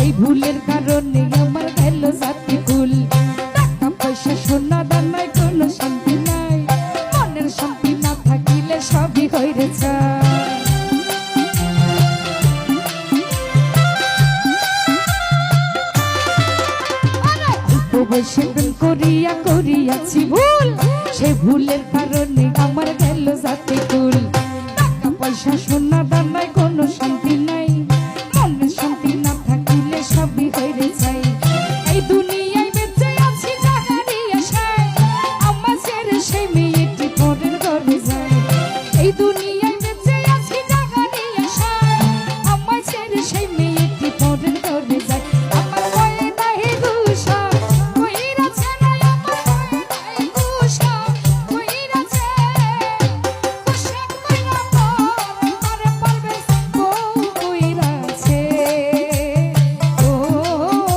সেই ভুলের কারণে আমার গেল জাতি কুল। টাকা পয়সা সোনা দানায় কোনো শান্তি নাই, মনের শান্তি না থাকিলে সবই হইরে যায়। অল্প বয়সে প্রেম করিয়া করিয়াছি ভুল, সেই ভুলের কারণে আমার গেল জাতি কুল। টাকা পয়সা সোনা দানা